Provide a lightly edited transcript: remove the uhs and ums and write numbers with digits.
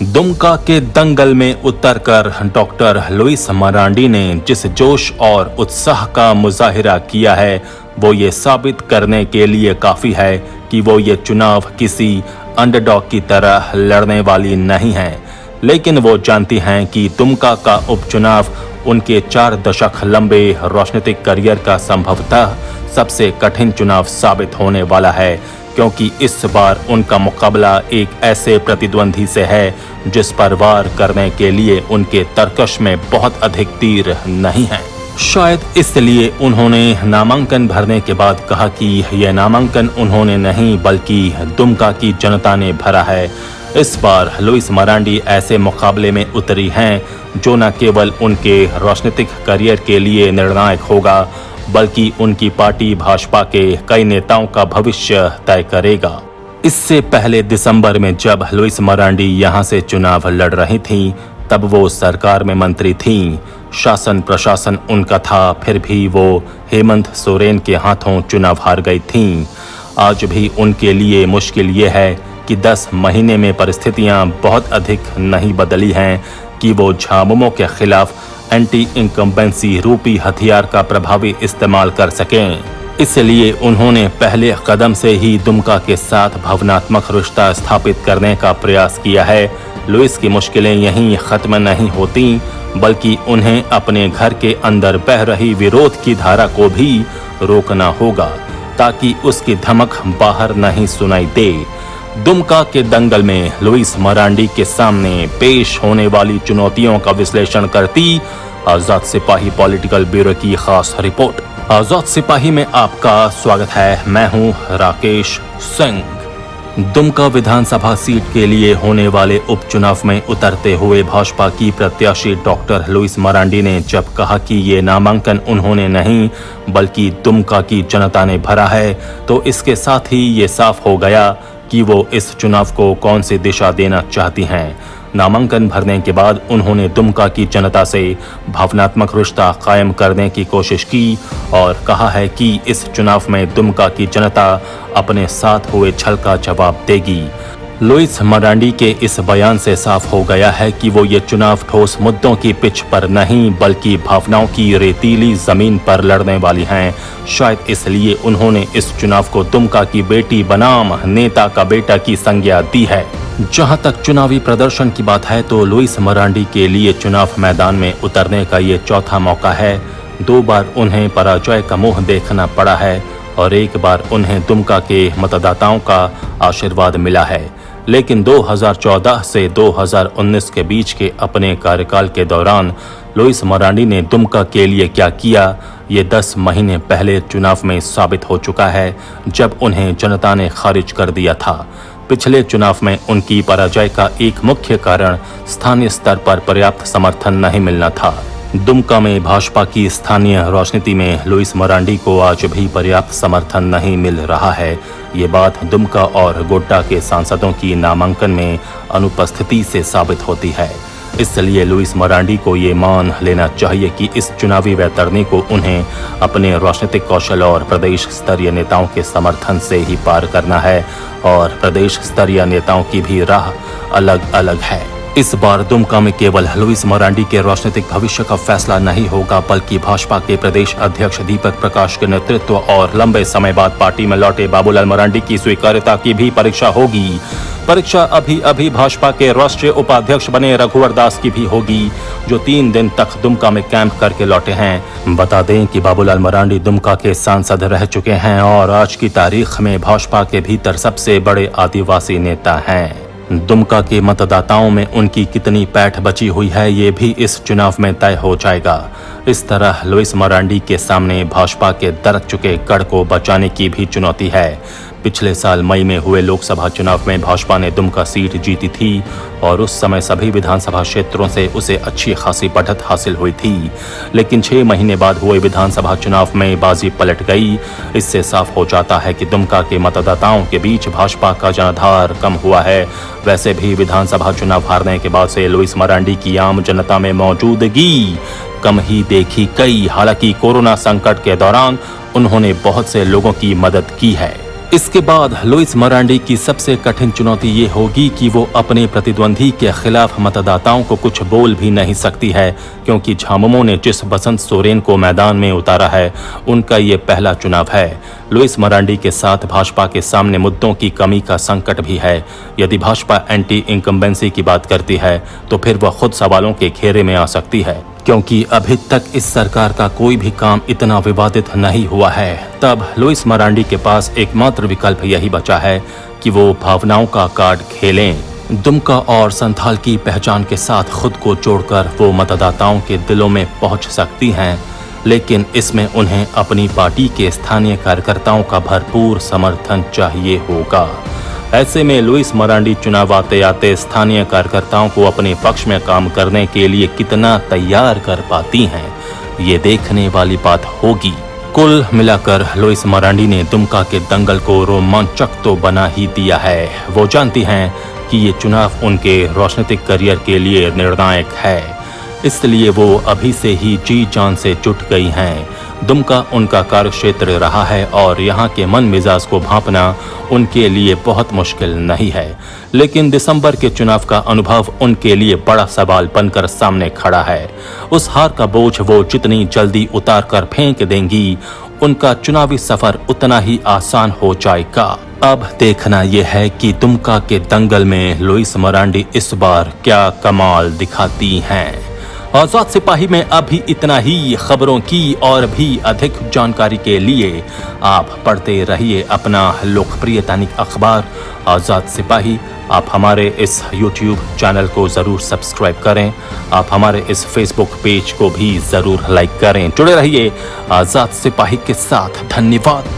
दुमका के दंगल में उतरकर डॉक्टर लुइस मरांडी ने जिस जोश और उत्साह का मुजाहिरा किया है वो ये साबित करने के लिए काफी है कि वो ये चुनाव किसी अंडरडॉग की तरह लड़ने वाली नहीं है। लेकिन वो जानती हैं कि दुमका का उपचुनाव उनके 4 दशक लंबे राजनीतिक करियर का संभवतः सबसे कठिन चुनाव साबित होने वाला है, क्योंकि इस बार उनका मुकाबला एक ऐसे प्रतिद्वंदी से है जिस पर वार करने के लिए उनके तरकश में बहुत अधिक तीर नहीं है। शायद इसलिए उन्होंने नामांकन भरने के बाद कहा कि यह नामांकन उन्होंने नहीं बल्कि दुमका की जनता ने भरा है। इस बार लुइस मरांडी ऐसे मुकाबले में उतरी हैं जो न केवल उनके राजनीतिक करियर के लिए निर्णायक होगा बल्कि उनकी पार्टी भाजपा के कई नेताओं का भविष्य तय करेगा। इससे पहले दिसंबर में जब लुइस मरांडी यहां से चुनाव लड़ रही थीं, तब वो सरकार में मंत्री थीं। शासन प्रशासन उनका था, फिर भी वो हेमंत सोरेन के हाथों चुनाव हार गई थीं। आज भी उनके लिए मुश्किल ये है कि 10 महीने में परिस्थितियां बहुत अधिक नहीं बदली हैं कि वो झामुमो के खिलाफ एंटी इनकम्बेंसी रूपी हथियार का प्रभावी इस्तेमाल कर सकें। इसलिए उन्होंने पहले कदम से ही दुमका के साथ भावनात्मक रिश्ता स्थापित करने का प्रयास किया है। लुइस की मुश्किलें यहीं खत्म नहीं होती बल्कि उन्हें अपने घर के अंदर बह रही विरोध की धारा को भी रोकना होगा ताकि उसकी धमक बाहर नहीं सुनाई दे। दुमका के दंगल में लुइस मरांडी के सामने पेश होने वाली चुनौतियों का विश्लेषण करती आजाद सिपाही पॉलिटिकल ब्यूरो की खास रिपोर्ट। आजाद सिपाही में आपका स्वागत है। मैं हूं राकेश सिंह। दुमका विधानसभा सीट के लिए होने वाले उपचुनाव में उतरते हुए भाजपा की प्रत्याशी डॉक्टर लुइस मरांडी ने जब कहा कि ये नामांकन उन्होंने नहीं बल्कि दुमका की जनता ने भरा है, तो इसके साथ ही ये साफ हो गया कि वो इस चुनाव को कौन सी दिशा देना चाहती हैं। नामांकन भरने के बाद उन्होंने दुमका की जनता से भावनात्मक रिश्ता कायम करने की कोशिश की और कहा है कि इस चुनाव में दुमका की जनता अपने साथ हुए छल का जवाब देगी। लुइस मरांडी के इस बयान से साफ हो गया है कि वो ये चुनाव ठोस मुद्दों की पिच पर नहीं बल्कि भावनाओं की रेतीली जमीन पर लड़ने वाली हैं। शायद इसलिए उन्होंने इस चुनाव को दुमका की बेटी बनाम नेता का बेटा की संज्ञा दी है। जहां तक चुनावी प्रदर्शन की बात है तो लुइस मरांडी के लिए चुनाव मैदान में उतरने का ये चौथा मौका है। 2 बार उन्हें पराजय का मुंह देखना पड़ा है और 1 बार उन्हें दुमका के मतदाताओं का आशीर्वाद मिला है। लेकिन 2014 से 2019 के बीच के अपने कार्यकाल के दौरान लुइस मरांडी ने दुमका के लिए क्या किया, ये 10 महीने पहले चुनाव में साबित हो चुका है जब उन्हें जनता ने खारिज कर दिया था। पिछले चुनाव में उनकी पराजय का एक मुख्य कारण स्थानीय स्तर पर पर्याप्त समर्थन नहीं मिलना था। दुमका में भाजपा की स्थानीय राजनीति में लुइस मरांडी को आज भी पर्याप्त समर्थन नहीं मिल रहा है। ये बात दुमका और गोड्डा के सांसदों की नामांकन में अनुपस्थिति से साबित होती है। इसलिए लुइस मरांडी को ये मान लेना चाहिए कि इस चुनावी वैतरणी को उन्हें अपने राजनीतिक कौशल और प्रदेश स्तरीय नेताओं के समर्थन से ही पार करना है और प्रदेश स्तरीय नेताओं की भी राह अलग अलग है। इस बार दुमका में केवल लुइस मरांडी के राजनीतिक भविष्य का फैसला नहीं होगा बल्कि भाजपा के प्रदेश अध्यक्ष दीपक प्रकाश के नेतृत्व और लंबे समय बाद पार्टी में लौटे बाबूलाल मरांडी की स्वीकार्यता की भी परीक्षा होगी। परीक्षा अभी भाजपा के राष्ट्रीय उपाध्यक्ष बने रघुवर दास की भी होगी जो 3 दिन तक दुमका में कैंप करके लौटे हैं। बता दें कि बाबूलाल मरांडी दुमका के सांसद रह चुके हैं और आज की तारीख में भाजपा के भीतर सबसे बड़े आदिवासी नेता हैं। दुमका के मतदाताओं में उनकी कितनी पैठ बची हुई है ये भी इस चुनाव में तय हो जाएगा। इस तरह लुइस मरांडी के सामने भाजपा के दरक चुके गढ़ को बचाने की भी चुनौती है। पिछले साल मई में हुए लोकसभा चुनाव में भाजपा ने दुमका सीट जीती थी और उस समय सभी विधानसभा क्षेत्रों से उसे अच्छी खासी बढ़त हासिल हुई थी। लेकिन 6 महीने बाद हुए विधानसभा चुनाव में बाजी पलट गई। इससे साफ हो जाता है कि दुमका के मतदाताओं के बीच भाजपा का जनाधार कम हुआ है। वैसे भी विधानसभा चुनाव हारने के बाद से लुइस मरांडी की आम जनता में मौजूदगी कम ही देखी गई। हालांकि कोरोना संकट के दौरान उन्होंने बहुत से लोगों की मदद की है। इसके बाद लुइस मरांडी की सबसे कठिन चुनौती ये होगी कि वो अपने प्रतिद्वंदी के खिलाफ मतदाताओं को कुछ बोल भी नहीं सकती है, क्योंकि झामुमो ने जिस बसंत सोरेन को मैदान में उतारा है उनका ये पहला चुनाव है। लुइस मरांडी के साथ भाजपा के सामने मुद्दों की कमी का संकट भी है। यदि भाजपा एंटी इनकम्बेंसी की बात करती है तो फिर वह खुद सवालों के घेरे में आ सकती है, क्योंकि अभी तक इस सरकार का कोई भी काम इतना विवादित नहीं हुआ है। तब लुइस मरांडी के पास एकमात्र विकल्प यही बचा है कि वो भावनाओं का कार्ड खेलें। दुमका और संथाल की पहचान के साथ खुद को जोड़कर वो मतदाताओं के दिलों में पहुंच सकती हैं, लेकिन इसमें उन्हें अपनी पार्टी के स्थानीय कार्यकर्ताओं का भरपूर समर्थन चाहिए होगा। ऐसे में लुइस मरांडी चुनाव आते आते स्थानीय कार्यकर्ताओं को अपने पक्ष में काम करने के लिए कितना तैयार कर पाती हैं, ये देखने वाली बात होगी। कुल मिलाकर लुइस मरांडी ने दुमका के दंगल को रोमांचक तो बना ही दिया है। वो जानती हैं कि ये चुनाव उनके राजनीतिक करियर के लिए निर्णायक है, इसलिए वो अभी से ही जी जान से जुट गई हैं। दुमका उनका कार्यक्षेत्र रहा है और यहाँ के मन मिजाज को भांपना उनके लिए बहुत मुश्किल नहीं है, लेकिन दिसंबर के चुनाव का अनुभव उनके लिए बड़ा सवाल बनकर सामने खड़ा है। उस हार का बोझ वो जितनी जल्दी उतार कर फेंक देंगी, उनका चुनावी सफर उतना ही आसान हो जाएगा। अब देखना यह है कि दुमका के दंगल में लुइस मरांडी इस बार क्या कमाल दिखाती हैं। आजाद सिपाही में अभी इतना ही। खबरों की और भी अधिक जानकारी के लिए आप पढ़ते रहिए अपना लोकप्रिय दैनिक अखबार आजाद सिपाही। आप हमारे इस YouTube चैनल को ज़रूर सब्सक्राइब करें। आप हमारे इस Facebook पेज को भी ज़रूर लाइक करें। जुड़े रहिए आजाद सिपाही के साथ। धन्यवाद।